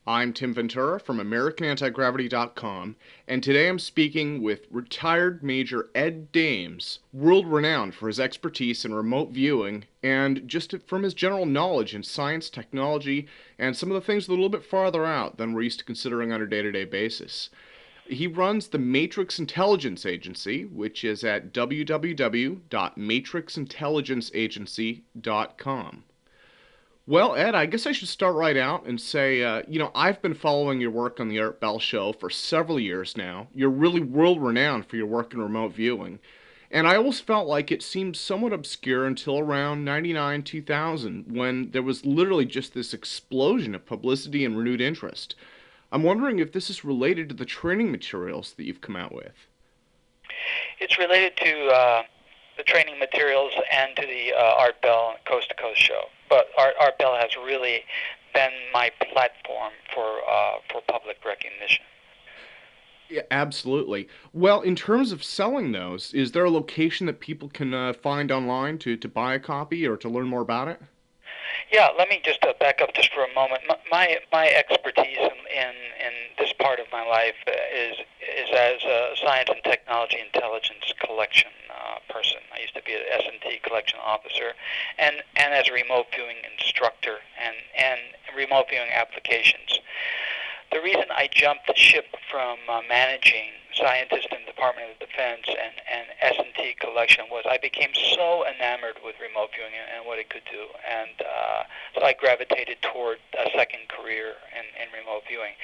I'm Tim Ventura from AmericanAntiGravity.com, and today I'm speaking with retired Major Ed Dames, world renowned for his expertise in remote viewing and just from his general knowledge in science, technology, and some of the things a little bit farther out than we're used to considering on a day-to-day basis. He runs the Matrix Intelligence Agency, which is at www.matrixintelligenceagency.com. Well, Ed, I guess I should start right out and say, I've been following your work on the Art Bell Show for several years now. You're really world renowned for your work in remote viewing. And I always felt like it seemed somewhat obscure until around 99, 2000, when there was literally just this explosion of publicity and renewed interest. I'm wondering if this is related to the training materials that you've come out with. It's related to the training materials and to the Art Bell Coast to Coast show. But Art Bell has really been my platform for public recognition. Yeah, absolutely. Well, in terms of selling those, is there a location that people can find online to buy a copy or to learn more about it? Yeah, let me just back up just for a moment. My expertise in this part of my life is as a science and technology intelligence collection person. I used to be an S&T collection officer, and as a remote viewing instructor and remote viewing applications. The reason I jumped ship from managing scientists in the Department of Defense and S&T collection was I became so enamored with remote viewing and what it could do, and so I gravitated toward a second career in remote viewing.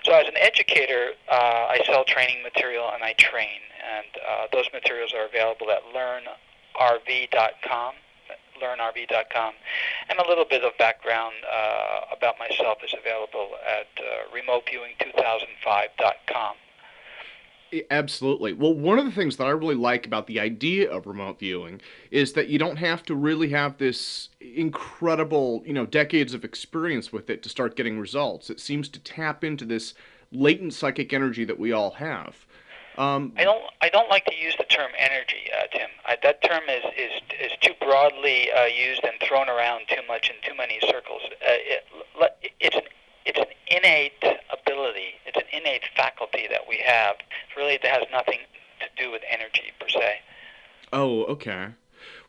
So as an educator, I sell training material and I train, and those materials are available at learnrv.com. learnrv.com, and a little bit of background about myself is available at remoteviewing2005.com. Absolutely. Well, one of the things that I really like about the idea of remote viewing is that you don't have to really have this incredible, decades of experience with it to start getting results. It seems to tap into this latent psychic energy that we all have. I don't like to use the term energy, Tim. That term is too broadly used and thrown around too much in too many circles. It's an innate ability. It's an innate faculty that we have. It has nothing to do with energy per se. Oh, okay.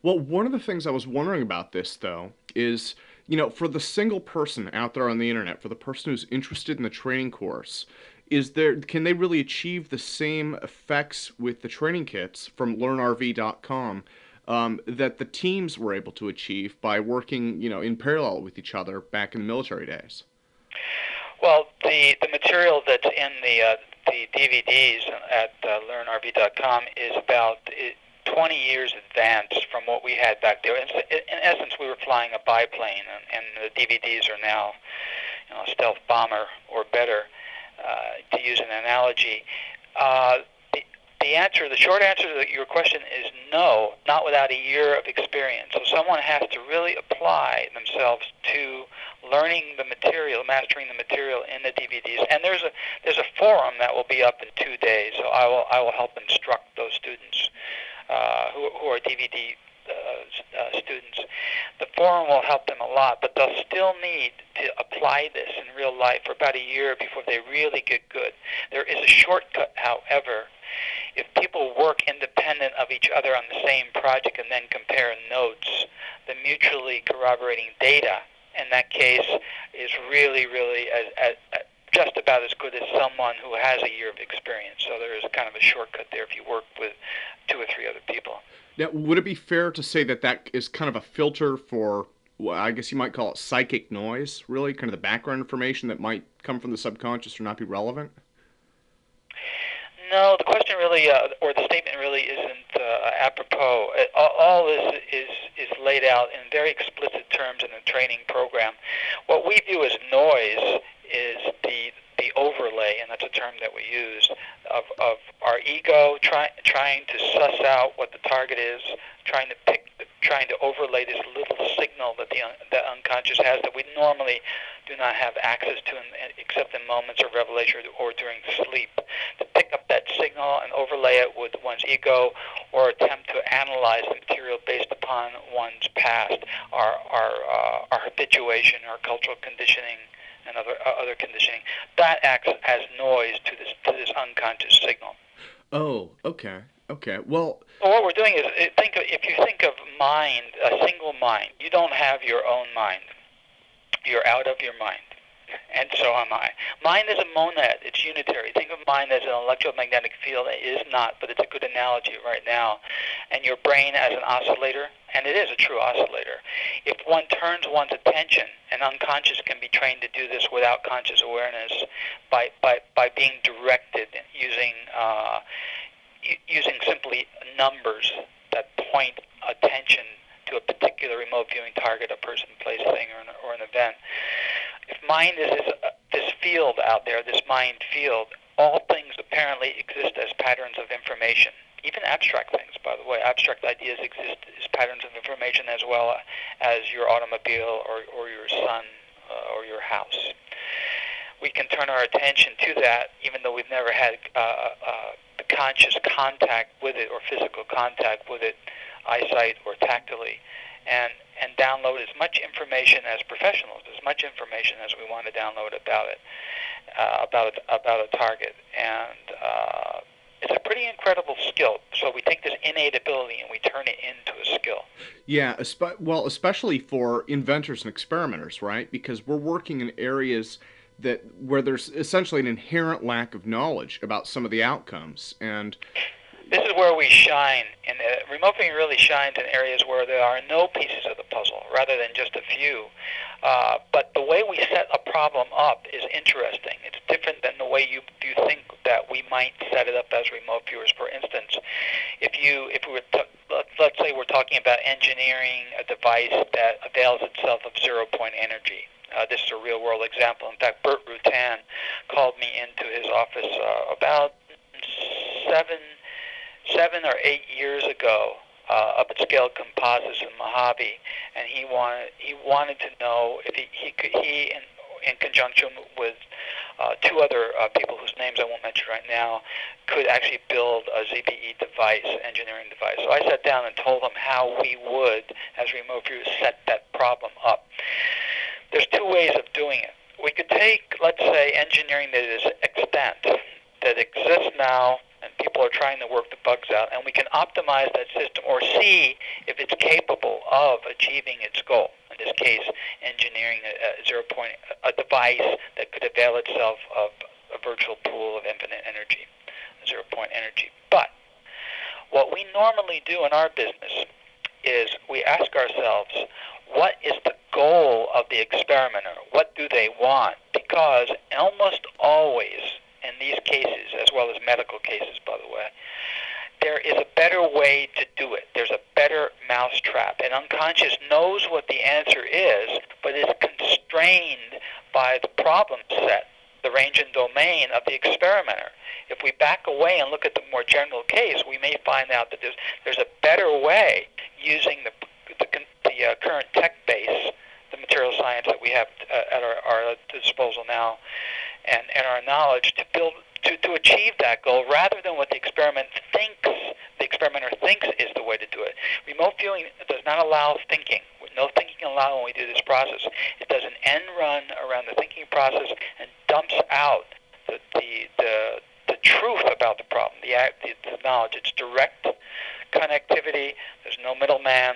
Well, one of the things I was wondering about this, though, is, for the single person out there on the internet, for the person who's interested in the training course, can they really achieve the same effects with the training kits from learnrv.com that the teams were able to achieve by working, in parallel with each other back in the military days? Well, the material that's in the DVDs at learnrv.com is about 20 years advanced from what we had back there. In essence, we were flying a biplane, and the DVDs are now, a stealth bomber or better, to use an analogy. The short answer to your question is no, not without a year of experience. So someone has to really apply themselves to learning the material, mastering the material in the DVDs. And there's a forum that will be up in 2 days. So I will help instruct those students who are DVD students. The forum will help them a lot, but they'll still need to apply this in real life for about a year before they really get good. There is a shortcut, however. If people work independent of each other on the same project and then compare notes, the mutually corroborating data in that case is really, really just about as good as someone who has a year of experience. So there is kind of a shortcut there if you work with 2 or 3 other people. Now, would it be fair to say that that is kind of a filter for, well, I guess you might call it psychic noise, really? Kind of the background information that might come from the subconscious or not be relevant? No, the question really, or the statement really isn't apropos. All this is laid out in very explicit terms in the training program. What we view as noise is the overlay, and that's a term that we use, of our ego trying to suss out what the target is, trying to overlay this little signal that the unconscious has that we normally do not have access to except in moments of revelation or during sleep. To pick up that signal and overlay it with one's ego or attempt to analyze the material based upon one's past, our habituation, our cultural conditioning, and other conditioning, that acts as noise to this unconscious signal. Oh, okay. Okay. Well, So what we're doing is if you think of mind, a single mind, you don't have your own mind. You're out of your mind. And so am I. Mind is a monad. It's unitary. Think of mind as an electromagnetic field. It is not, but it's a good analogy right now. And your brain as an oscillator, and it is a true oscillator. If one turns one's attention, and unconscious can be trained to do this without conscious awareness by being directed using simply numbers that point attention to a particular remote viewing target, a person, place, thing, or an event. If mind is this field out there, this mind field, all things apparently exist as patterns of information. Even abstract things, by the way. Abstract ideas exist as patterns of information as well as your automobile or your sun or your house. We can turn our attention to that even though we've never had conscious contact with it or physical contact with it, eyesight or tactily, and download as much information as professionals, as much information as we want to download about it, about a target, and it's a pretty incredible skill. So we take this innate ability and we turn it into a skill. yeah, well, especially for inventors and experimenters, right? Because we're working in areas that where there's essentially an inherent lack of knowledge about some of the outcomes, and This is where we shine. And remote viewing really shines in areas where there are no pieces of the puzzle, rather than just a few. But the way we set a problem up is interesting. It's different than the way you think that we might set it up as remote viewers. For instance, if we were let's say we're talking about engineering a device that avails itself of zero-point energy. This is a real-world example. In fact, Bert Rutan called me into his office about seven or 8 years ago, up at Scale Composites in Mojave, and he wanted to know if he in conjunction with two other people whose names I won't mention right now, could actually build a ZBE device, engineering device. So I sat down and told him how we would, as remote viewers, set that problem up. There's two ways of doing it. We could take, let's say, engineering that is extant, that exists now, and people are trying to work the bugs out, and we can optimize that system or see if it's capable of achieving its goal. In this case, engineering a device that could avail itself of a virtual pool of infinite energy, zero-point energy. But what we normally do in our business is we ask ourselves, what is the goal of the experimenter? What do they want? Because almost always, in these cases, as well as medical cases, by the way, there is a better way to do it. There's a better mousetrap. And unconscious knows what the answer is, but is constrained by the problem set, the range and domain of the experimenter. If we back away and look at the more general case, we may find out that there's a better way using the current tech base, the material science that we have at our disposal now, and our knowledge to achieve that goal, rather than what the experimenter thinks is the way to do it. Remote viewing does not allow thinking. No thinking allowed when we do this process. It does an end run around the thinking process and dumps out the truth about the problem, the knowledge. It's direct connectivity. There's no middleman.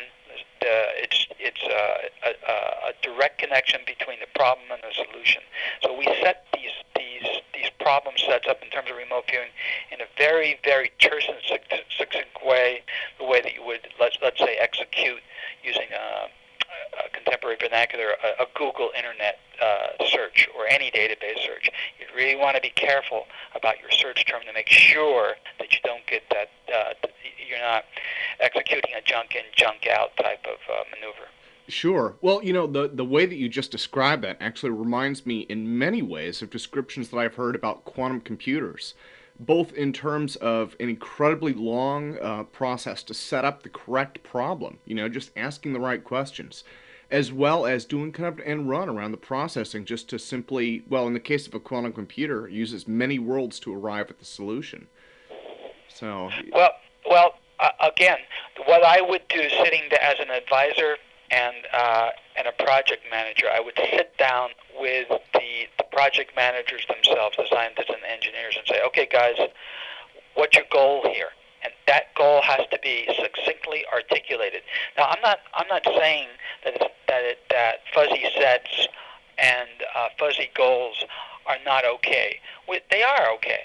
It's a direct connection between the problem and the solution. So we set these problem sets up in terms of remote viewing in a very, very terse and succinct way, the way that you would, let's say, execute using a contemporary vernacular, a Google Internet search or any database search. You really want to be careful about your search term to make sure that you don't get that, you're not executing a junk in, junk out type of maneuver. sure. Well, the way that you just described that actually reminds me in many ways of descriptions that I've heard about quantum computers, both in terms of an incredibly long process to set up the correct problem, just asking the right questions, as well as doing kind of an end run around the processing just to simply, well, in the case of a quantum computer, it uses many worlds to arrive at the solution. So, Again, what I would do, sitting as an advisor and a project manager, I would sit down with the project managers themselves, the scientists and the engineers, and say, okay, guys, what's your goal here? And that goal has to be succinctly articulated. Now, I'm not saying that fuzzy sets and fuzzy goals are not okay. They are okay.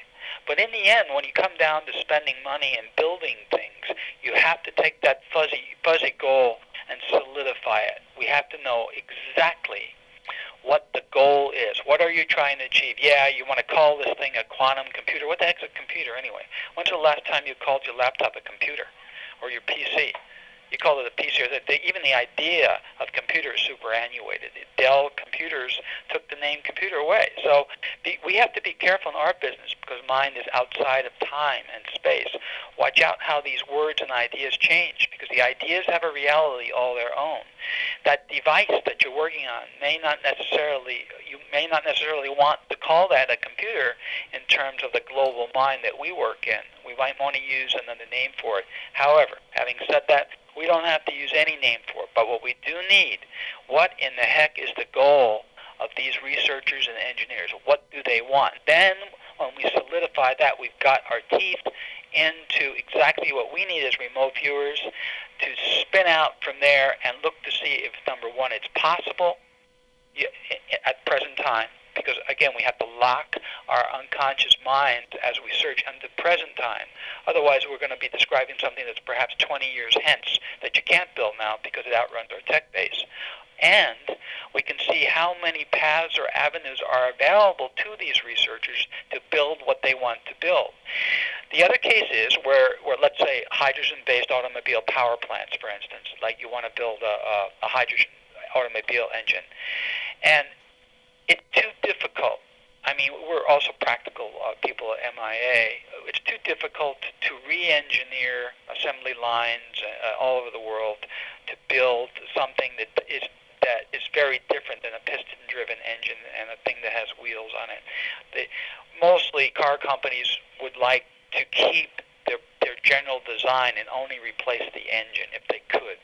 But in the end, when you come down to spending money and building things, you have to take that fuzzy goal and solidify it. We have to know exactly what the goal is. What are you trying to achieve? Yeah, you want to call this thing a quantum computer. What the heck's a computer anyway? When's the last time you called your laptop a computer or your PC? You call it a PC. Even the idea of computer is superannuated. Dell Computers took the name computer away. So we have to be careful in our business because mind is outside of time and space. Watch out how these words and ideas change because the ideas have a reality all their own. That device that you're working on you may not necessarily want to call that a computer in terms of the global mind that we work in. We might want to use another name for it. However, having said that, we don't have to use any name for it. But what we do need, what in the heck is the goal of these researchers and engineers? What do they want? Then when we solidify that, we've got our teeth into exactly what we need as remote viewers to spin out from there and look to see if, number one, it's possible at present time, because again we have to lock our unconscious mind as we search into present time. Otherwise we're going to be describing something that's perhaps 20 years hence that you can't build now because it outruns our tech base. And we can see how many paths or avenues are available to these researchers to build what they want to build. The other case is where let's say hydrogen-based automobile power plants, for instance, like you want to build a hydrogen automobile engine. And it's too difficult. I mean, we're also practical people at MIA. It's too difficult to re-engineer assembly lines all over the world to build something that is very different than a piston-driven engine and a thing that has wheels on it. Mostly car companies would like to keep their general design and only replace the engine if they could.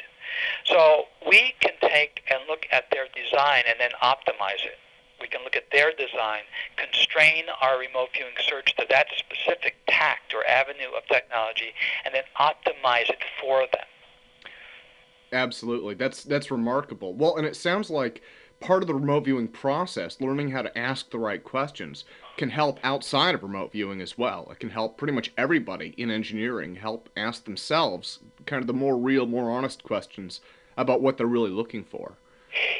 So we can take and look at their design and then optimize it. We can look at their design, constrain our remote viewing search to that specific tact or avenue of technology, and then optimize it for them. Absolutely. That's remarkable. Well, and it sounds like part of the remote viewing process, learning how to ask the right questions, can help outside of remote viewing as well. It can help pretty much everybody in engineering help ask themselves kind of the more real, more honest questions about what they're really looking for.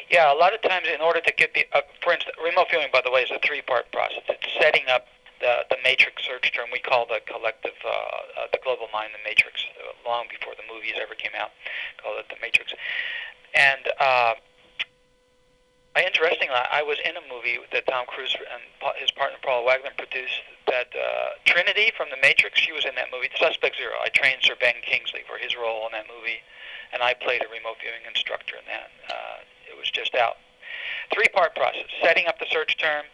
Yeah, a lot of times in order to get for instance, remote viewing, by the way, is a three-part process. It's setting up the matrix search term. We call the collective, the global mind, the matrix, long before the movies ever came out, called it the matrix. And interestingly, I was in a movie that Tom Cruise and his partner Paul Wagner produced. That Trinity from the Matrix, she was in that movie. Suspect Zero. I trained Sir Ben Kingsley for his role in that movie, and I played a remote viewing instructor in that. It was just out. Three-part process: setting up the search term.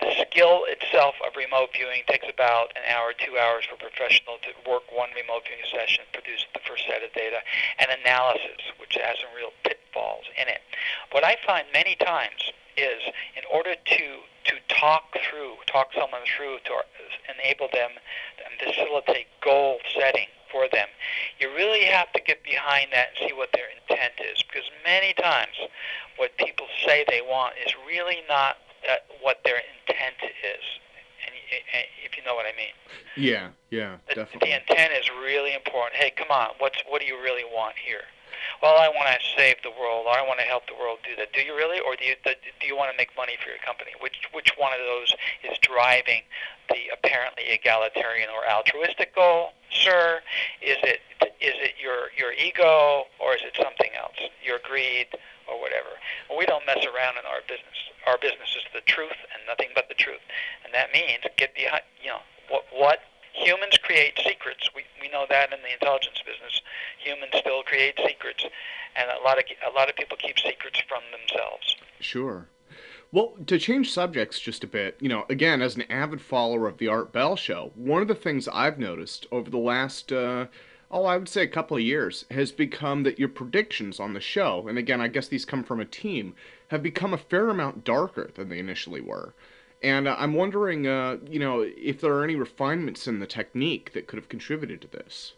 The skill itself of remote viewing takes about an hour, 2 hours for a professional to work one remote viewing session, produce the first set of data, and analysis, which has some real pitfalls in it. What I find many times is in order to talk someone through to enable them and facilitate goal setting for them, you really have to get behind that and see what their intent is, because many times what people say they want is really not what their intent is, and if you know what I mean. Yeah, definitely. The intent is really important. Hey, come on, what do you really want here? Well, I want to save the world, or I want to help the world do that. Do you really, or do you want to make money for your company? Which one of those is driving the apparently egalitarian or altruistic goal, sir? Is it your ego, or is it something else? Your greed, or whatever. Well, we don't mess around in our business. Our business is the truth and nothing but the truth, and that means get behind. What humans create secrets. We know that in the intelligence business. Humans still create secrets, and a lot of people keep secrets from themselves. Sure. Well, to change subjects just a bit, again, as an avid follower of the Art Bell Show, one of the things I've noticed over the last, I would say a couple of years, has become that your predictions on the show, and again, I guess these come from a team, have become a fair amount darker than they initially were. And I'm wondering, if there are any refinements in the technique that could have contributed to this.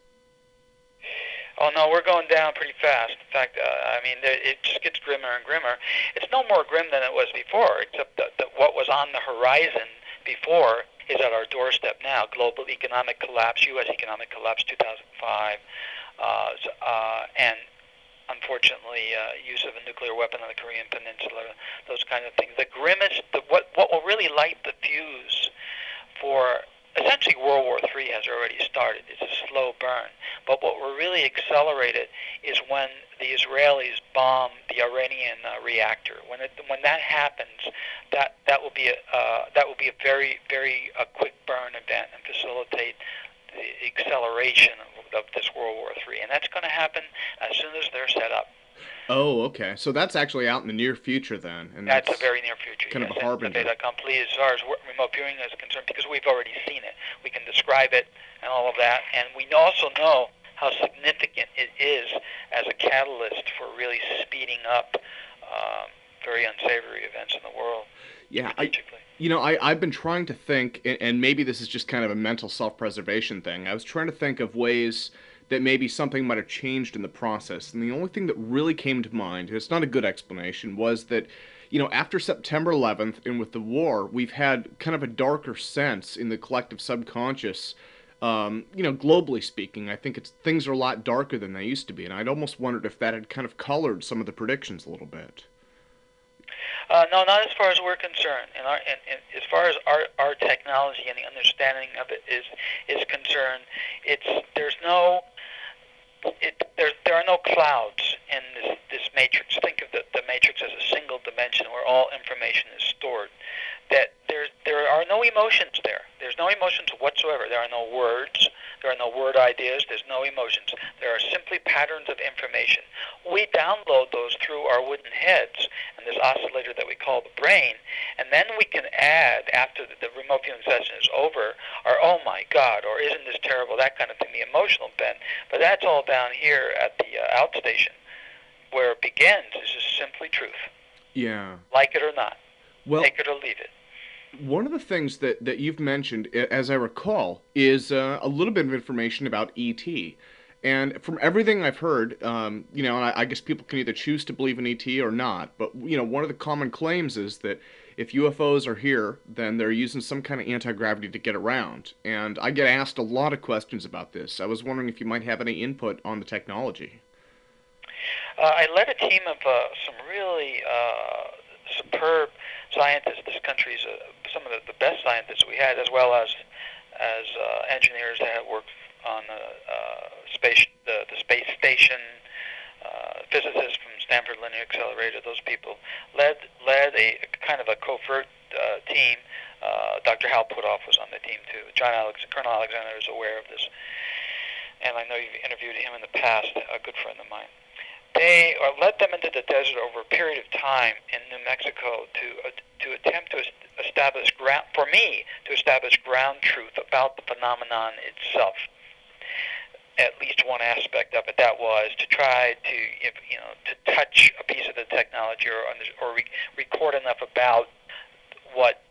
Oh no, we're going down pretty fast. In fact, I mean, it just gets grimmer and grimmer. It's no more grim than it was before, except that what was on the horizon before is at our doorstep now. Global economic collapse, U.S. economic collapse, 2005, and unfortunately, use of a nuclear weapon on the Korean Peninsula, those kind of things. The grimmest, what will really light the fuse for essentially World War III has already started. It's a slow burn. But what will really accelerate it is when the Israelis bomb the Iranian reactor. When that happens, that will be a very quick burn event and facilitate the acceleration of this World War III. And that's going to happen as soon as they're set up. Oh, okay. So that's actually out in the near future then, and That's a that's very near future, kind of yes. a And the fait harbinger. accompli as far as remote viewing is concerned, because we've already seen it. We can describe it and all of that. And we also know how significant it is as a catalyst for really speeding up very unsavory events in the world Yeah, strategically. I've been trying to think, and maybe this is just kind of a mental self-preservation thing. I was trying to think of ways that maybe something might have changed in the process, and the only thing that really came to mind, and it's not a good explanation, was that, after September 11th and with the war, we've had kind of a darker sense in the collective subconscious. Globally speaking, I think things are a lot darker than they used to be, and I'd almost wondered if that had kind of colored some of the predictions a little bit. No, not as far as we're concerned. And as far as our technology and the understanding of it is concerned, there's no there are no clouds in this matrix. Think of the matrix as a single dimension where all information is stored. That there are no emotions there. There's no emotions whatsoever. There are no words. There are no word ideas. There's no emotions. There are simply patterns of information. We download those through our wooden heads and this oscillator that we call the brain, and then we can add, after the remote viewing session is over, our oh my God, or isn't this terrible, that kind of thing, the emotional bent. But that's all down here at the outstation. Where it begins is just simply truth. Yeah. Like it or not. Well, Take it or leave it. one of the things that you've mentioned, as I recall, is a little bit of information about ET. And from everything I've heard, and I guess people can either choose to believe in ET or not, but, one of the common claims is that if UFOs are here, then they're using some kind of anti-gravity to get around. And I get asked a lot of questions about this. I was wondering if you might have any input on the technology. I led a team of some really superb scientists. This country's some of the best scientists we had, as well as engineers that had worked on the space station, physicists from Stanford Linear Accelerator. Those people led a kind of a covert team. Dr. Hal Puthoff was on the team too. Colonel Alexander is aware of this, and I know you've interviewed him in the past. A good friend of mine. They led them into the desert over a period of time in New Mexico to attempt to establish ground truth about the phenomenon itself. At least one aspect of it, that was to try to touch a piece of the technology or record enough about what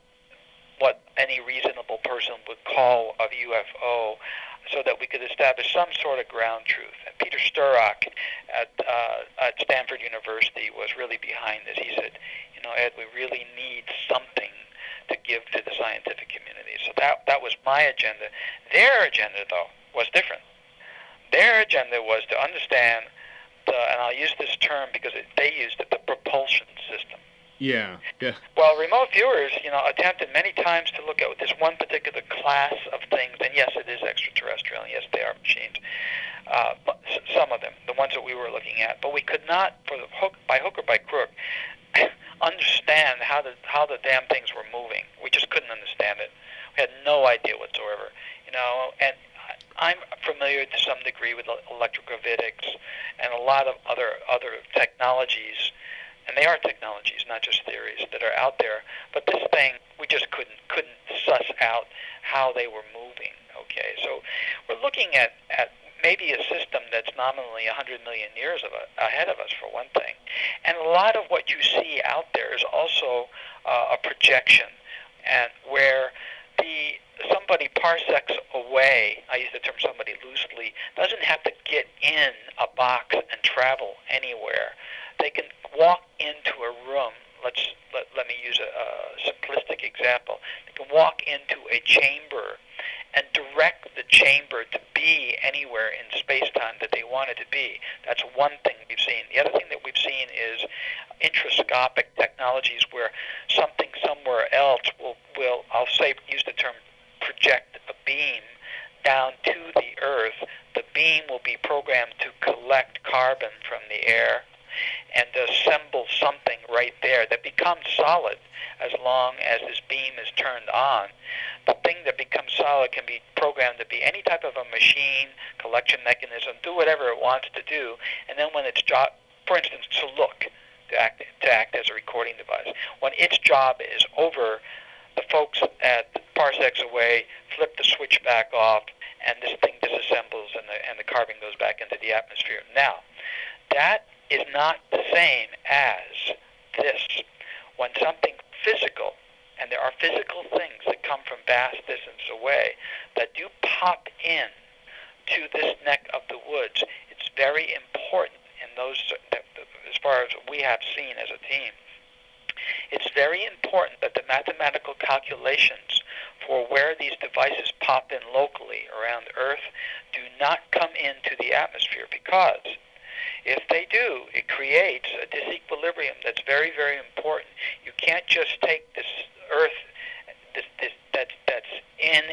any reasonable person would call a UFO, so that we could establish some sort of ground truth. And Peter Sturrock at Stanford University was really behind this. He said, Ed, we really need something to give to the scientific community. So that was my agenda. Their agenda, though, was different. Their agenda was to understand and I'll use this term because they used it, the propulsion system. Yeah, yeah. Well, remote viewers, attempted many times to look at this one particular class of things, and yes, it is extraterrestrial, and yes, they are machines. But some of them, the ones that we were looking at, but we could not, by hook or by crook, understand how the damn things were moving. We just couldn't understand it. We had no idea whatsoever, And I'm familiar to some degree with electrogravitics and a lot of other technologies. And they are technologies, not just theories, that are out there. But this thing, we just couldn't suss out how they were moving. Okay, so we're looking at maybe a system that's nominally 100 million years ahead of us, for one thing. And a lot of what you see out there is also a projection. and where the somebody parsecs away, I use the term somebody loosely, doesn't have to get in a box and travel anywhere. They can walk into a room. Let me use a simplistic example. They can walk into a chamber and direct the chamber to be anywhere in space-time that they want it to be. That's one thing we've seen. The other thing that we've seen is introscopic technologies where something somewhere else will I'll say, use the term project a beam down to the Earth. The beam will be programmed to collect carbon from the air and assemble something right there that becomes solid as long as this beam is turned on. The thing that becomes solid can be programmed to be any type of a machine, collection mechanism, do whatever it wants to do, and then when its job, for instance, to look, to act as a recording device, when its job is over, the folks at parsecs away flip the switch back off, and this thing disassembles, and the carbon goes back into the atmosphere. Now, that is not the same as this. When something physical, and there are physical things that come from vast distance away that do pop in to this neck of the woods, it's very important in those, as far as we have seen as a team, it's very important that the mathematical calculations for where these devices pop in locally around Earth do not come into the atmosphere, because if they do, it creates a disequilibrium that's very, very important. You can't just take this Earth that's in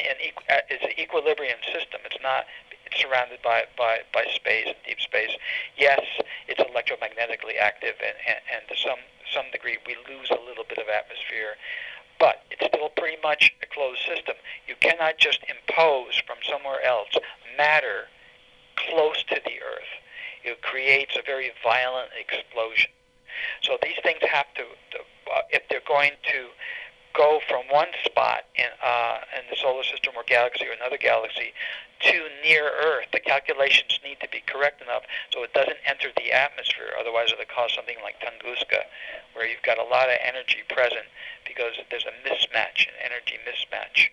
it's an equilibrium system. It's not. It's surrounded by space and deep space. Yes, it's electromagnetically active, and to some degree we lose a little bit of atmosphere, but it's still pretty much a closed system. You cannot just impose from somewhere else matter close to the Earth. It creates a very violent explosion. So these things have to if they're going to go from one spot in the solar system or galaxy or another galaxy to near Earth, the calculations need to be correct enough so it doesn't enter the atmosphere. Otherwise, it'll cause something like Tunguska, where you've got a lot of energy present because there's a mismatch, an energy mismatch.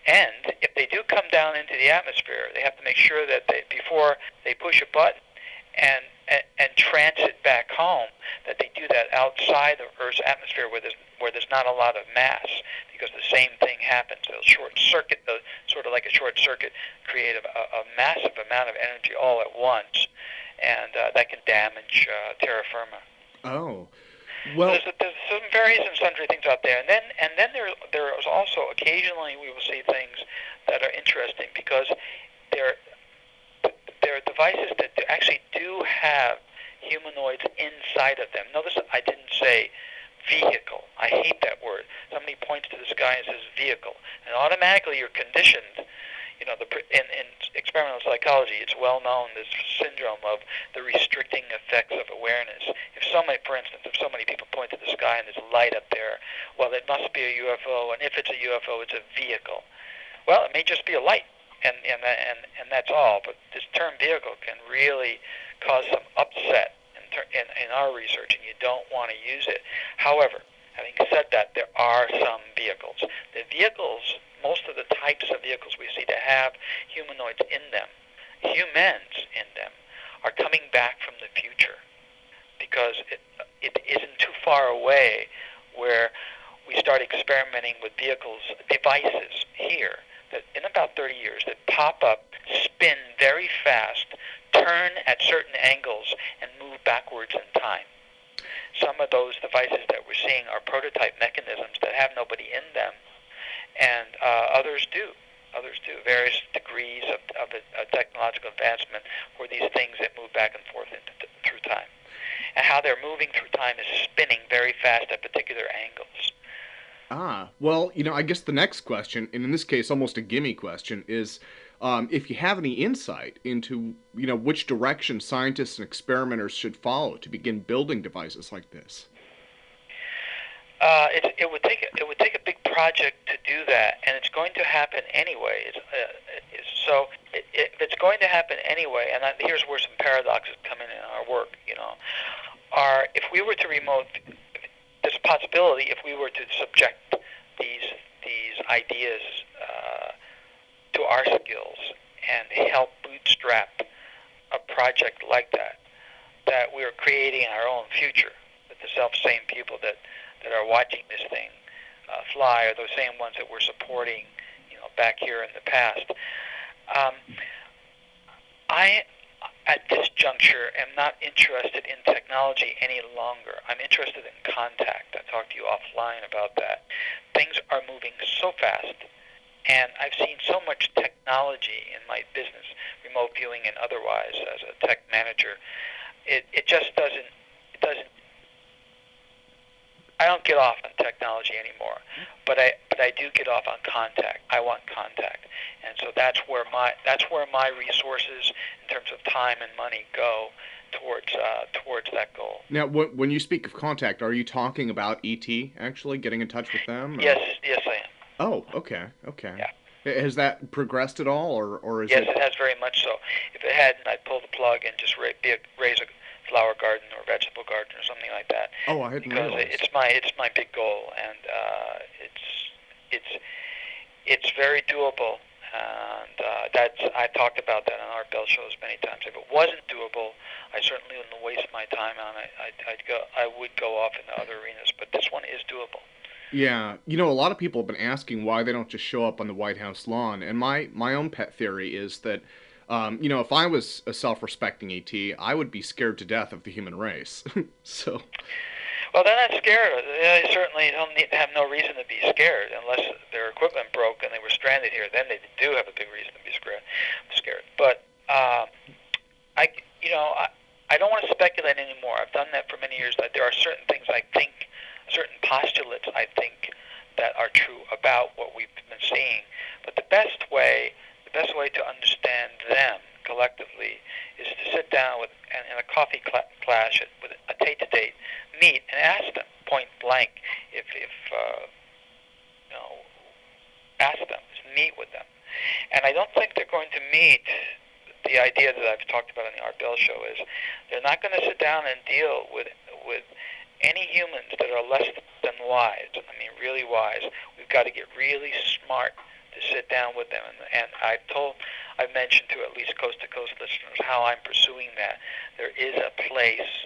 And if they do come down into the atmosphere, they have to make sure that before they push a button and transit back home, that they do that outside of Earth's atmosphere where there's not a lot of mass, because the same thing happens. They'll short circuit, sort of like a short circuit, create a massive amount of energy all at once, and that can damage terra firma. Oh, well, there's some various and sundry things out there, and then there is also occasionally we will see things that are interesting because they're devices that actually do have humanoids inside of them. Notice I didn't say vehicle. I hate that word. Somebody points to the sky and says vehicle, and automatically you're conditioned. You know, in experimental psychology, it's well known, this syndrome of the restricting effects of awareness. For instance, if so many people point to the sky and there's a light up there, well, it must be a UFO, and if it's a UFO, it's a vehicle. Well, it may just be a light, and that's all. But this term vehicle can really cause some upset in our research, and you don't want to use it. However, having said that, there are some vehicles. The vehicles, most of the types of vehicles we see that have humanoids in them, humans in them, are coming back from the future, because it isn't too far away where we start experimenting with devices here, that in about 30 years, that pop up, spin very fast, turn at certain angles, and move backwards in time. Some of those devices that we're seeing are prototype mechanisms that have nobody in them, and others do. Various degrees of technological advancement for these things that move back and forth through time. And how they're moving through time is spinning very fast at particular angles. Well, I guess the next question, and in this case almost a gimme question, is if you have any insight into, which direction scientists and experimenters should follow to begin building devices like this. It would take a big project to do that, and it's going to happen anyway. If it's going to happen anyway, and here's where some paradoxes come in our work. If we were to remote, there's a possibility if we were to subject these ideas to our skills and help bootstrap a project like that, that we're creating our own future with the self-same people that are watching this thing fly are those same ones that we're supporting, back here in the past. I, at this juncture, am not interested in technology any longer. I'm interested in contact. I talked to you offline about that. Things are moving so fast, and I've seen so much technology in my business, remote viewing and otherwise, as a tech manager. It just doesn't. I don't get off on technology anymore, but I do get off on contact. I want contact, and so that's where my resources in terms of time and money go towards that goal. Now, when you speak of contact, are you talking about ET actually getting in touch with them? Or? Yes, I am. Oh, okay, okay. Yeah. Has that progressed at all, or is Yes, it? it has very much so. If it hadn't, I'd pull the plug and just raise a flower garden or vegetable garden or something like that. Oh, I hadn't Because realized. it's my big goal, and it's very doable. And I talked about that on our Bell shows many times. If it wasn't doable, I certainly wouldn't waste my time on it. I would go off into other arenas, but this one is doable. Yeah, a lot of people have been asking why they don't just show up on the White House lawn, and my own pet theory is that, if I was a self-respecting ET, I would be scared to death of the human race. So, Well, they're not scared. They certainly don't have no reason to be scared unless their equipment broke and they were stranded here. Then they do have a big reason to be scared. But I, you know, I don't want to speculate anymore. I've done that for many years. That there are certain things I think, certain postulates I think that are true about what we've been seeing. But the best way to understand them collectively is to sit down with in a coffee clash with a date-to-date meet and ask them point blank if ask them, just meet with them. And I don't think they're going to meet. The idea that I've talked about on the Art Bell show is they're not going to sit down and deal with any humans that are less than wise. I mean, really wise. We've got to get really smart to sit down with them. And I've mentioned to at least coast to coast listeners how I'm pursuing that. There is a place.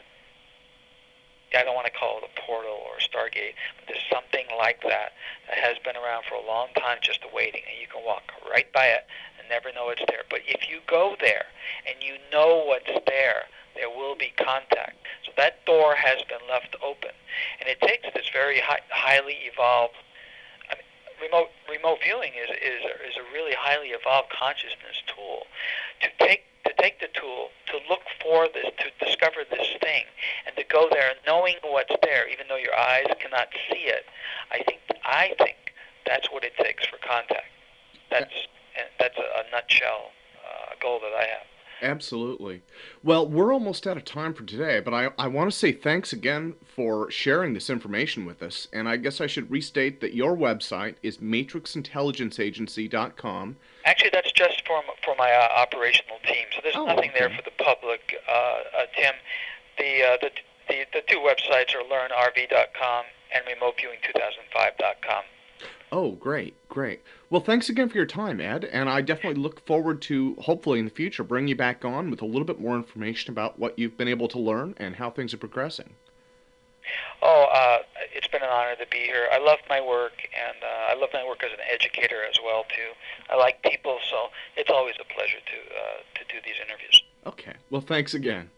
I don't want to call it a portal or a Stargate, but there's something like that that has been around for a long time just awaiting, and you can walk right by it and never know it's there. But if you go there and you know what's there, there will be contact. So that door has been left open, and it takes this very highly evolved. I mean, remote viewing is a really highly evolved consciousness tool to take the tool to look for this, to discover this thing, and to go there knowing what's there, even though your eyes cannot see it. I think that's what it takes for contact. That's a nutshell goal that I have. absolutely. Well, we're almost out of time for today, but I want to say thanks again for sharing this information with us. And I guess I should restate that your website is matrixintelligenceagency.com. Actually, that's just for my operational team. So there's nothing okay. there for the public. Tim, the two websites are learnrv.com and remoteviewing2005.com. Oh, great, great. Well, thanks again for your time, Ed, and I definitely look forward to, hopefully in the future, bringing you back on with a little bit more information about what you've been able to learn and how things are progressing. Oh, it's been an honor to be here. I love my work, and I love my work as an educator as well, too. I like people, so it's always a pleasure to do these interviews. Okay, well, thanks again.